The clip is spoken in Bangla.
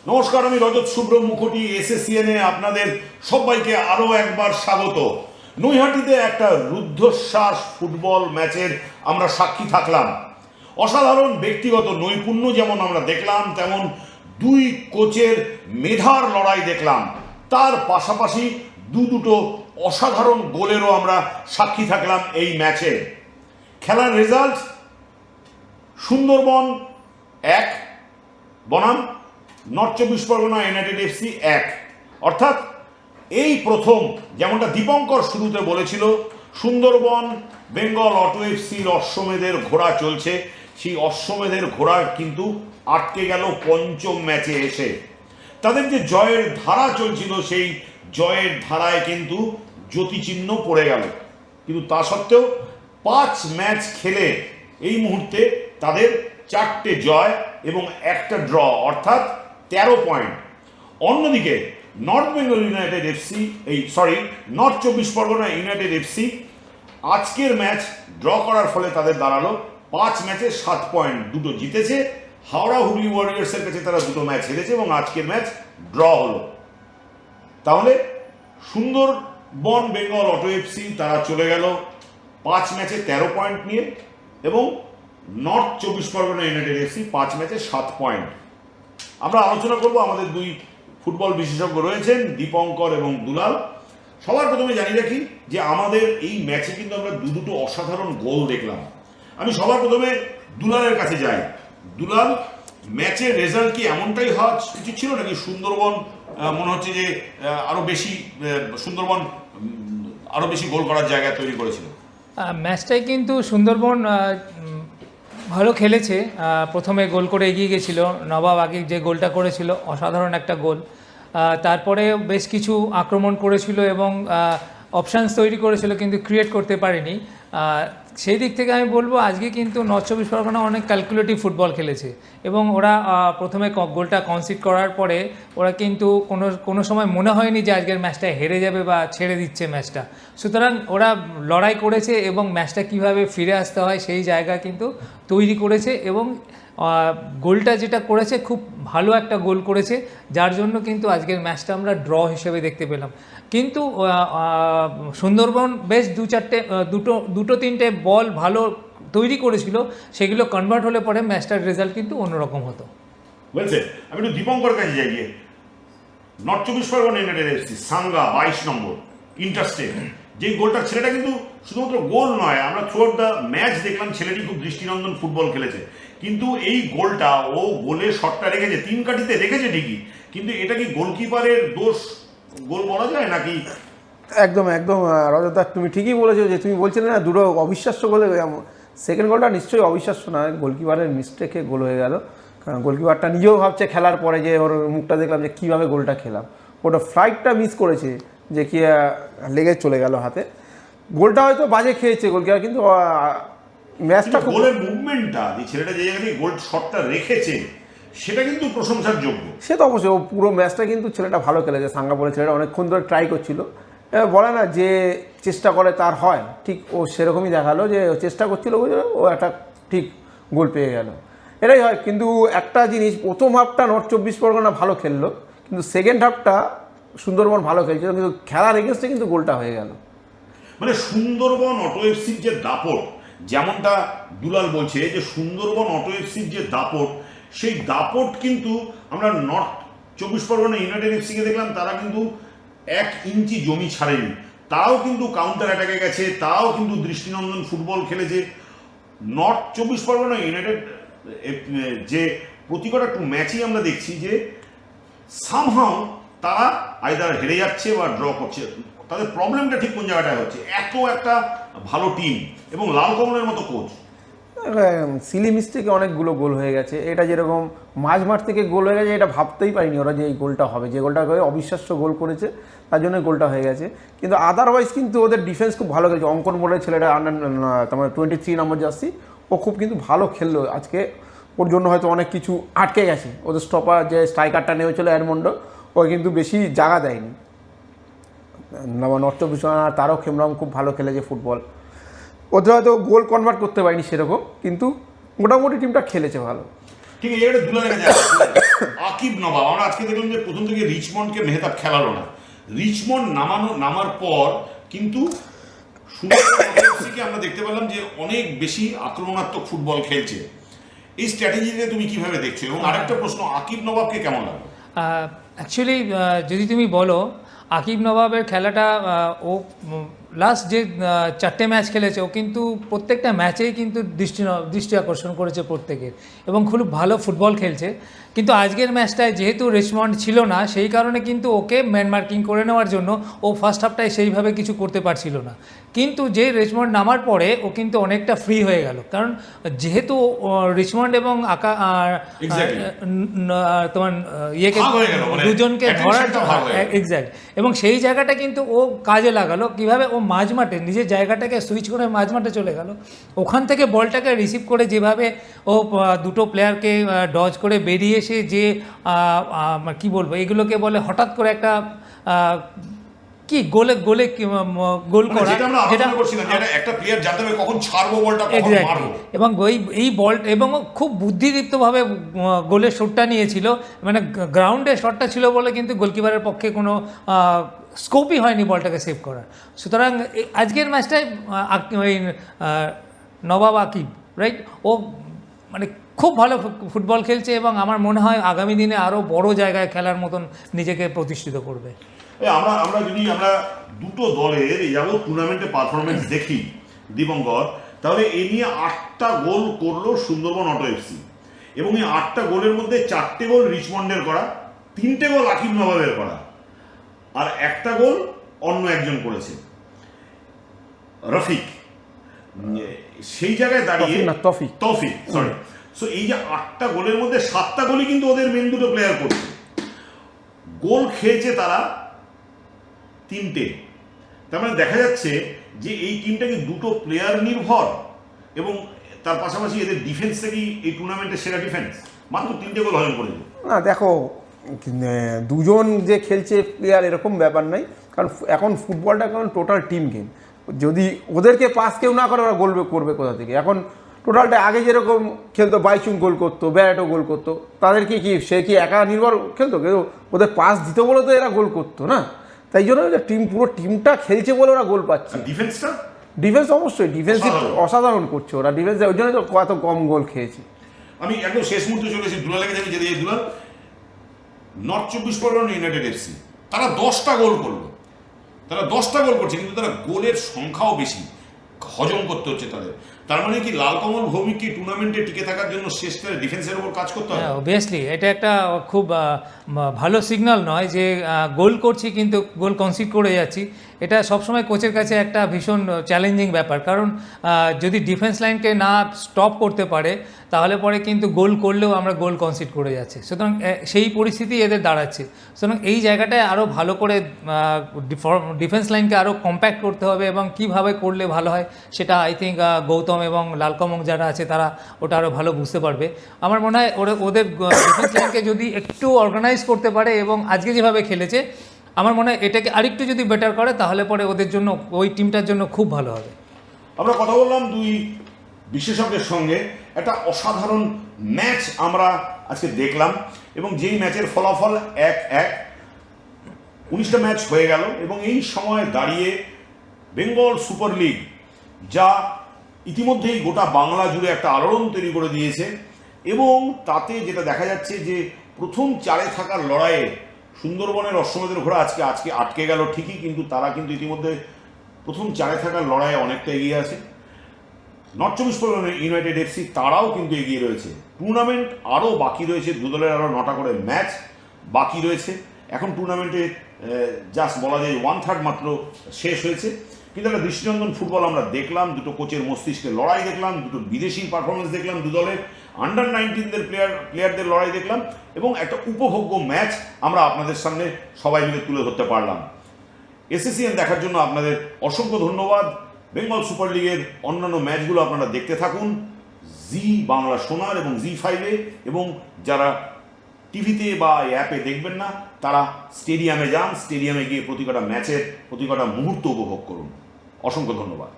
নমস্কার, আমি রজত শুভ্র মুখোটি এসএসসিএনে আপনাদের সবাইকে আরও একবার স্বাগত। নৈহাটিতে একটা রুদ্ধশ্বাস ফুটবল ম্যাচের আমরা সাক্ষী থাকলাম। অসাধারণ ব্যক্তিগত নৈপুণ্য যেমন আমরা দেখলাম, তেমন দুই কোচের মেধার লড়াই দেখলাম। তার পাশাপাশি দুটো অসাধারণ গোলেরও আমরা সাক্ষী থাকলাম এই ম্যাচে। খেলার রেজাল্ট সুন্দরবন 1 বনাম নর্থ চব্বিশ পরগনা ইউনাইটেড এফসি 1। অর্থাৎ এই প্রথম, যেমনটা দীপঙ্কর শুরুতে বলেছিল, সুন্দরবন বেঙ্গল অটো এফসির অশ্বমেধের ঘোড়া চলছে, সেই অশ্বমেধের ঘোড়া কিন্তু আটকে গেল পঞ্চম ম্যাচে এসে। তাদের যে জয়ের ধারা চলছিল, সেই জয়ের ধারায় কিন্তু জ্যোতিচিহ্ন পড়ে গেল। কিন্তু তা সত্ত্বেও 5 ম্যাচ খেলে এই মুহূর্তে তাদের 4টে জয় এবং 1টা ড্র, অর্থাৎ 13 পয়েন্ট। অন্যদিকে north Bengal United FC north চব্বিশ পরগনা ইউনাইটেড এফসি আজকের ম্যাচ ড্র করার ফলে তাদের দাঁড়ালো 5 ম্যাচে 7 পয়েন্ট। দুটো জিতেছে, হাওড়া হুগলি ওয়ারিয়ার্সের কাছে তারা 2 ম্যাচ হেরেছে এবং আজকের ম্যাচ ড্র হলো। তাহলে সুন্দরবন বেঙ্গল অটো এফসি তারা চলে গেল 5 ম্যাচে 13 পয়েন্ট নিয়ে, এবং নর্থ চব্বিশ পরগনা ইউনাইটেড এফসি 5 ম্যাচে 7 পয়েন্ট। আমরা আলোচনা করব, আমাদের 2 ফুটবল বিশেষজ্ঞ রয়েছেন, দীপঙ্কর এবং দুলাল। সবার প্রথমে জানিয়ে রাখি যে আমাদের এই ম্যাচে কিন্তু আমরা দুটো অসাধারণ গোল দেখলাম। আমি সবার প্রথমে দুলালের কাছে যাই। দুলাল, ম্যাচের রেজাল্ট কি এমনটাই হওয়া উচিত ছিল নাকি সুন্দরবন মনে হচ্ছে যে সুন্দরবন আরো বেশি গোল করার জায়গা তৈরি করেছিল? ম্যাচটাই কিন্তু সুন্দরবন ভালো খেলেছে। প্রথমে গোল করে এগিয়ে গেছিল, নবাব আগে যে গোলটা করেছিল অসাধারণ একটা গোল। তারপরে বেশ কিছু আক্রমণ করেছিল এবং অপশানস তৈরি করেছিল, কিন্তু ক্রিয়েট করতে পারেনি। সেই দিক থেকে আমি বলবো আজকে কিন্তু নর্থ চব্বিশ পরগনা অনেক ক্যালকুলেটিভ ফুটবল খেলেছে এবং ওরা প্রথমে গোলটা কনসিড করার পরে ওরা কিন্তু কোনো সময় মনে হয়নি যে আজকের ম্যাচটা হেরে যাবে বা ছেড়ে দিচ্ছে ম্যাচটা। সুতরাং ওরা লড়াই করেছে এবং ম্যাচটা কিভাবে ফিরে আসতে হয় সেই জায়গা কিন্তু তৈরি করেছে, এবং গোলটা যেটা করেছে খুব ভালো একটা গোল করেছে, যার জন্য কিন্তু আজকের ম্যাচটা আমরা ড্র হিসেবে দেখতে পেলাম। কিন্তু সুন্দরবন বেশ দুটো তিনটে বল ভালো তৈরি করেছিল, সেগুলো কনভার্ট হলে পরে ম্যাচটার রেজাল্ট কিন্তু অন্যরকম হতো। বলছে আমি একটু দীপঙ্কর কাছে যাই গিয়ে। নর্থ চব্বিশ পরগনা ইউনাইটেড এফসি সাঙ্গা 22 নম্বর ইন্টারস্টেট, যে গোলটা, ছেলেটা কিন্তু শুধুমাত্র গোল নয়, আমরা থ্রু আউট দ্য ম্যাচ দেখলাম ছেলেটি খুব দৃষ্টিনন্দন ফুটবল খেলেছে। কিন্তু এই গোলটা, ও গোলের শটটা রেখেছে, 3 কাঠিতে রেখেছে ঠিকই, কিন্তু এটা কি গোলকিপারের দোষ গোল বলা যায় নাকি? একদম রজতা, তুমি ঠিকই বলেছো। যে তুমি বলছিলে না দুটো অবিশ্বাস্য গোলে, সেকেন্ড গোলটা নিশ্চয়ই অবিশ্বাস্য নয়, গোলকিপারের মিস্টেকে গোল হয়ে গেল। কারণ গোলকিপারটা নিজেও ভাবছে খেলার পরে, যে ওর মুখটা দেখলাম যে কীভাবে গোলটা খেলাম, ওটা ফ্লাইটটা মিস করেছে, যে কি লেগে চলে গেল হাতে। গোলটা হয়তো বাজে খেয়েছে গোলকিপার, কিন্তু ম্যাচটা গোলের মুভমেন্টটা, যে ছেলেটা যে জায়গায় গোল শটটা রেখেছে, সেটা কিন্তু প্রশংসার যোগ্য। সে তো অবশ্যই, ও পুরো ম্যাচটা কিন্তু ছেলেটা ভালো খেলেছে। সাঙ্গা বলে ছেলেটা অনেকক্ষণ ধরে ট্রাই করছিল। বলে না যে চেষ্টা করে তার হয়, ঠিক ও সেরকমই দেখালো, যে চেষ্টা করছিল, ও একটা ঠিক গোল পেয়ে গেল। এটাই হয়। কিন্তু একটা জিনিস, প্রথম হাফটা নর্থ চব্বিশ পরগনা ভালো খেললো, কিন্তু সেকেন্ড হাফটা সুন্দরবন ভালো খেলছিল, কিন্তু খেলার এগেনস্টে কিন্তু গোলটা হয়ে গেল। মানে সুন্দরবন অটো এফসির যে দাপট, যেমনটা দুলাল বলছে যে সুন্দরবন অটো এফসির যে দাপট, সেই দাপট কিন্তু আমরা নর্থ চব্বিশ পরগনা ইউনাইটেড এফসিকে দেখলাম, তারা কিন্তু 1 ইঞ্চি জমি ছাড়েনি, তারাও কিন্তু কাউন্টার অ্যাটাকে গেছে, তারাও কিন্তু দৃষ্টিনন্দন ফুটবল খেলেছে। নর্থ চব্বিশ পরগনা ইউনাইটেড যে প্রতিকটা ম্যাচই আমরা দেখছি যে সামহাও তারা আইদার হেরে যাচ্ছে বা ড্র করছে। তাদের প্রবলেমটা ঠিক কোন জায়গাটায় হচ্ছে? এত একটা ভালো টিম এবং লাল কমলের মতো কোচ, সিলি মিস্টেকে অনেকগুলো গোল হয়ে গেছে। এটা যেরকম মাঝ থেকে গোল হয়ে গেছে, এটা ভাবতেই পারিনি ওরা যে এই গোলটা হবে। যে গোলটা করে অবিশ্বাস্য গোল করেছে, তার জন্য গোলটা হয়ে গেছে। কিন্তু আদারওয়াইজ কিন্তু ওদের ডিফেন্স খুব ভালো খেলেছে। অঙ্কন বোর্ডের ছেলেটা তোমার 23 নম্বর জার্সি, ও খুব কিন্তু ভালো খেললো আজকে। ওর জন্য হয়তো অনেক কিছু আটকে গেছে। ওদের স্টপার যে স্ট্রাইকারটা নেমেছিল এডমন্ডো, ও কিন্তু বেশি জায়গা দেয়নি। নর্থ চব্বিশ পরগনা তারও খেমরাম খুব ভালো খেলেছে ফুটবল। ওদের হয়তো গোল কনভার্ট করতে পারিনি সেরকম, কিন্তু মোটামুটি টিমটা খেলেছে ভালো। ঠিক আছে, এটা দুলালের কাছে আকিব নবাব। আমরা আজকে দেখলাম যে প্রথম থেকে রিচমন্ডকে মেহতাব খেলালো না, রিচমন্ড নামার পর কিন্তু সুন্দরবনকে আমরা দেখতে পেলাম যে অনেক বেশি আক্রমণাত্মক ফুটবল খেলছে। এই স্ট্র্যাটেজিতে তুমি কিভাবে দেখছো? এবং আরেকটা প্রশ্ন, আকিব নবাবকে কেমন লাগলো? অ্যাকচুয়ালি যদি তুমি বলো আকিব নবাবের খেলাটা, ও লাস্ট যে 4টে ম্যাচ খেলেছে, ও কিন্তু প্রত্যেকটা ম্যাচেই কিন্তু দৃষ্টি আকর্ষণ করেছে প্রত্যেকের, এবং খুব ভালো ফুটবল খেলছে। কিন্তু আজকের ম্যাচটায় যেহেতু রিচমন্ড ছিল না, সেই কারণে কিন্তু ওকে ম্যান মার্কিং করে নেওয়ার জন্য ও ফার্স্ট হাফটায় সেইভাবে কিছু করতে পারছিল না। কিন্তু যে রিচমন্ড নামার পরে ও কিন্তু অনেকটা ফ্রি হয়ে গেল, কারণ যেহেতু রিচমন্ড এবং তোমার ইয়েকে দুজনকে ধরার, এক্স্যাক্ট, এবং সেই জায়গাটা কিন্তু ও কাজে লাগালো। কিভাবে? ও মাঝমাঠে নিজের জায়গাটাকে সুইচ করে মাঝমাঠে চলে গেল, ওখান থেকে বলটাকে রিসিভ করে যেভাবে ও দুটো প্লেয়ারকে ডজ করে বেরিয়ে এসে যে কি বলবো, এগুলোকে বলে হঠাৎ করে একটা কি গোল করা, যেটা একটা প্লেয়ার জানতে হবে কখন ছাড়বো বলটা, কখন মারবো, এবং এই বল, এবং খুব বুদ্ধিদীপ্তভাবে গোলের শটটা নিয়েছিল। মানে গ্রাউন্ডে শটটা ছিল বলে কিন্তু গোলকিপারের পক্ষে কোনো স্কোপই হয়নি বলটাকে সেভ করার। সুতরাং আজকের ম্যাচটায় ওই নবাব আকিব, রাইট, ও মানে খুব ভালো ফুটবল খেলছে, এবং আমার মনে হয় আগামী দিনে আরও বড় জায়গায় খেলার মতন নিজেকে প্রতিষ্ঠিত করবে। আমরা যদি দুটো দলের এই যাবো টুর্নামেন্টে পারফরমেন্স দেখি দীপঙ্কর, তাহলে এই নিয়ে 8টা গোল করলো সুন্দরবন অটো এফসি, এবং এই 8টা গোলের মধ্যে 4টে গোল রিচমন্ডের করা, 3টে গোল আকিব নবাবের করা, আর 1টা গোল অন্য একজন করেছে, রফিক। সেই জায়গায় দাঁড়িয়ে তৌফিক, সরি। সো এই যে 8টা গোলের মধ্যে 7টা গোলই কিন্তু ওদের মেন দুটো প্লেয়ার করছে। গোল খেয়েছে তারা 3টে। তার মানে দেখা যাচ্ছে যে এই টিমটা কি দুটো প্লেয়ার নির্ভর, এবং তার পাশাপাশি এদের ডিফেন্স থেকেই এই টুর্নামেন্টের সেরা ডিফেন্স, মাত্র 3টে গোল হজম করেছে। না দেখো, দুজন যে খেলছে প্লেয়ার এরকম ব্যাপার নাই, কারণ এখন ফুটবলটা এখন টোটাল টিম গেম। যদি ওদেরকে পাস কেউ না করে, ওরা গোল করবে কোথা থেকে? এখন টোটালটা আগে যেরকম খেলতো, বাইচুং গোল করতো, ব্যারাটো গোল করতো, তাদেরকে কি সে কি একা নির্ভর খেলতো? কিন্তু ওদের পাস দিত বলে তো এরা গোল করতো না। তাই জন্য টিম, পুরো টিমটা খেলছে বলে ওরা গোল পাচ্ছে। ডিফেন্স অবশ্যই ডিফেন্স অসাধারণ করছে ওরা, ডিফেন্স, ওই জন্য তো কত কম গোল খেয়েছে। আমি একদম শেষ মুহূর্তে চলে এসেছি, দুলালের কাছে আমি যেতে চাই। দুলাল, নর্থ 24 পরগনা ইউনাইটেড এফসি তারা 10টা গোল করলো, তারা 10টা গোল করছে, কিন্তু তারা গোলের সংখ্যাও বেশি, হজম করতে হচ্ছে তাদের। তার মানে কি লালকমল ভৌমিককে টুর্নামেন্টে টিকে থাকার জন্য শেষটা ডিফেন্সের উপর কাজ করতে হবে? অবভিয়াসলি এটা একটা খুব ভালো সিগন্যাল নয় যে গোল করছি কিন্তু গোল কনসিড করে যাচ্ছি। এটা সবসময় কোচের কাছে একটা ভীষণ চ্যালেঞ্জিং ব্যাপার, কারণ যদি ডিফেন্স লাইনকে না স্টপ করতে পারে, তাহলে পরে কিন্তু গোল করলেও আমরা গোল কনসিড করে যাচ্ছি। সুতরাং সেই পরিস্থিতি এদের দাঁড়াচ্ছে। সুতরাং এই জায়গাটায় আরও ভালো করে ডিফেন্স লাইনকে আরও কম্প্যাক্ট করতে হবে, এবং কীভাবে করলে ভালো হয় সেটা আই থিঙ্ক গৌতম এবং লালকমল যারা আছে তারা ওটা আরও ভালো বুঝতে পারবে। আমার মনে হয় ওদের ডিফেন্স লাইনকে যদি একটু অর্গানাইজ করতে পারে, এবং আজকে যেভাবে খেলেছে, আমার মনে হয় এটাকে আরেকটু যদি বেটার করে, তাহলে পরে ওদের জন্য, ওই টিমটার জন্য খুব ভালো হবে। আমরা কথা বললাম দুই বিশেষজ্ঞের সঙ্গে, একটা অসাধারণ ম্যাচ আমরা আজকে দেখলাম, এবং যেই ম্যাচের ফলাফল 1-1, 19টা ম্যাচ হয়ে গেল, এবং এই সময় দাঁড়িয়ে বেঙ্গল সুপার লিগ যা ইতিমধ্যেই গোটা বাংলা জুড়ে একটা আলোড়ন তৈরি করে দিয়েছে, এবং তাতে যেটা দেখা যাচ্ছে যে প্রথম 4-এ থাকার লড়াইয়ে সুন্দরবনের অশ্বমেধের ঘোড়া আজকে আটকে গেল ঠিকই, কিন্তু তারা কিন্তু ইতিমধ্যে প্রথম 4-এ থাকার লড়াইয়ে অনেকটা এগিয়ে আছে। নর্থ 24 পরগনা ইউনাইটেড এফসি তারাও কিন্তু এগিয়ে রয়েছে। টুর্নামেন্ট আরও বাকি রয়েছে, দু দলের আরও 9টা করে ম্যাচ বাকি রয়েছে। এখন টুর্নামেন্টে জাস্ট বলা যায় 1/3 মাত্র শেষ হয়েছে, কিন্তু একটা দৃষ্টিনন্দন ফুটবল আমরা দেখলাম, দুটো কোচের মস্তিষ্কের লড়াই দেখলাম, দুটো বিদেশি পারফরমেন্স দেখলাম, দু দলের আন্ডার 19 প্লেয়ারদের লড়াই দেখলাম, এবং একটা উপভোগ্য ম্যাচ আমরা আপনাদের সামনে সবাই মিলে তুলে ধরতে পারলাম। এসএসসিএন দেখার জন্য আপনাদের অসংখ্য ধন্যবাদ। বেঙ্গল সুপার লিগের অন্যান্য ম্যাচগুলো আপনারা দেখতে থাকুন জি বাংলা সোনার এবং জি5-এ, এবং যারা টিভিতে বা অ্যাপে দেখবেন না, তারা স্টেডিয়ামে যান, স্টেডিয়ামে গিয়ে প্রতি কটা ম্যাচের প্রতি কটা মুহূর্ত উপভোগ করুন। অসংখ্য ধন্যবাদ।